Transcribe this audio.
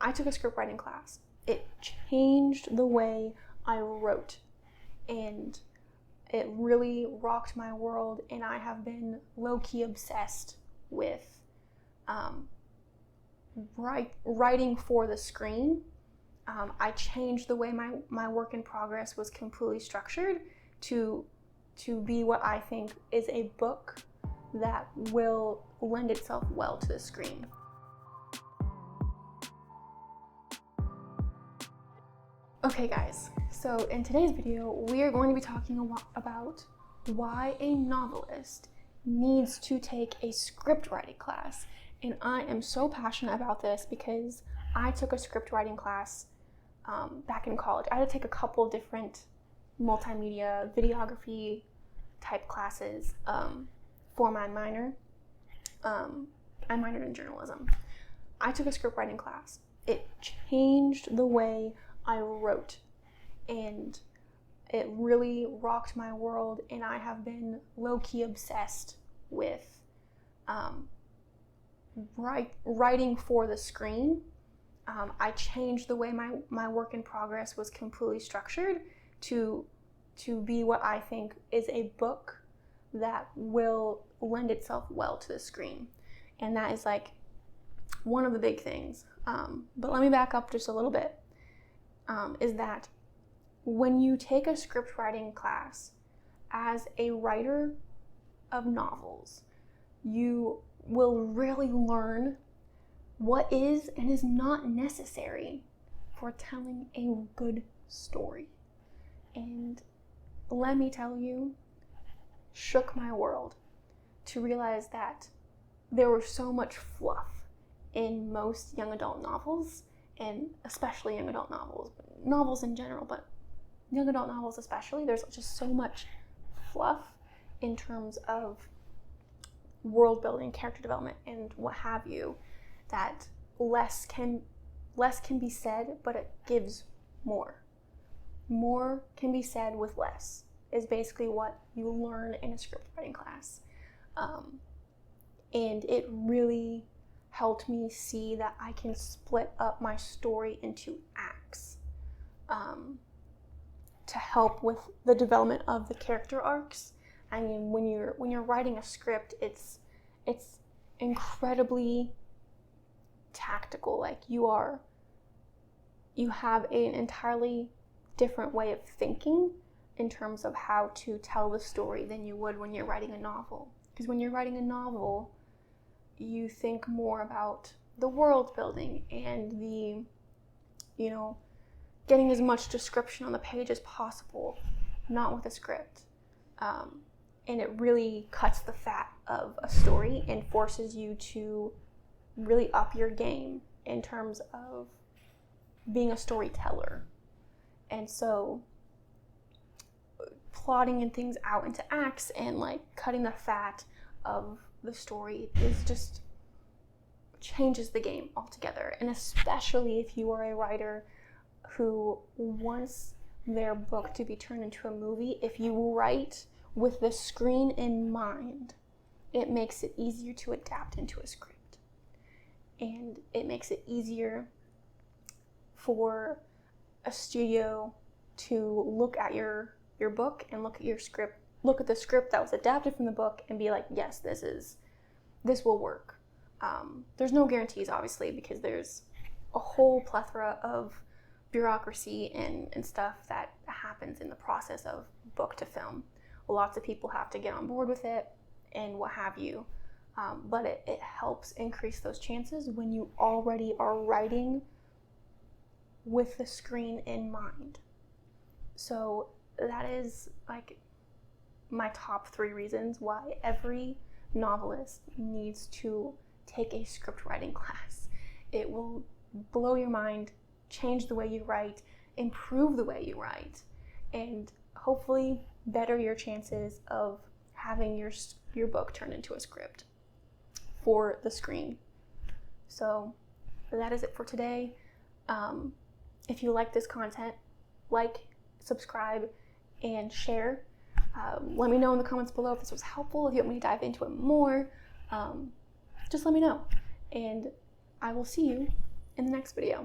I took a script writing class. It changed the way I wrote, and it really rocked my world, and I have been low-key obsessed with writing for the screen. I changed the way my work in progress was completely structured to be what I think is a book that will lend itself well to the screen. Okay guys, so in today's video, we are going to be talking about why a novelist needs to take a script writing class. And I am so passionate about this because I took a script writing class back in college. I had to take a couple different multimedia, videography type classes for my minor. I minored in journalism. I took a script writing class. It changed the way I wrote, and it really rocked my world, and I have been low-key obsessed with writing for the screen. I changed the way my work in progress was completely structured to be what I think is a book that will lend itself well to the screen. And that is like one of the big things. But let me back up just a little bit. Is that when you take a script writing class as a writer of novels, you will really learn what is and is not necessary for telling a good story. And let me tell you, shook my world to realize that there was so much fluff in most young adult novels, and especially young adult novels in general, but young adult novels especially. There's just so much fluff in terms of world building, character development, and what have you, that less can be said, but it gives more. More can be said with less is basically what you learn in a script writing class. And it really helped me see that I can split up my story into acts to help with the development of the character arcs. I mean, when you're writing a script, it's incredibly tactical. Like you have an entirely different way of thinking in terms of how to tell the story than you would when you're writing a novel. Because when you're writing a novel, you think more about the world building and the, getting as much description on the page as possible, not with a script. And it really cuts the fat of a story and forces you to really up your game in terms of being a storyteller. And so plotting and things out into acts and like cutting the fat of the story is just changes the game altogether. And especially if you are a writer who wants their book to be turned into a movie, if you write with the screen in mind, it makes it easier to adapt into a script. And it makes it easier for a studio to look at your book and look at your script, look at the script that was adapted from the book and be like, yes, this will work. There's no guarantees, obviously, because there's a whole plethora of bureaucracy and stuff that happens in the process of book to film. Lots of people have to get on board with it and what have you. But it helps increase those chances when you already are writing with the screen in mind. So that is like my top 3 reasons why every novelist needs to take a script writing class. It will blow your mind, change the way you write, improve the way you write, and hopefully better your chances of having your book turned into a script for the screen. So that is it for today. If you like this content, like, subscribe, and share. Let me know in the comments below if this was helpful. If you want me to dive into it more, just let me know. And I will see you in the next video.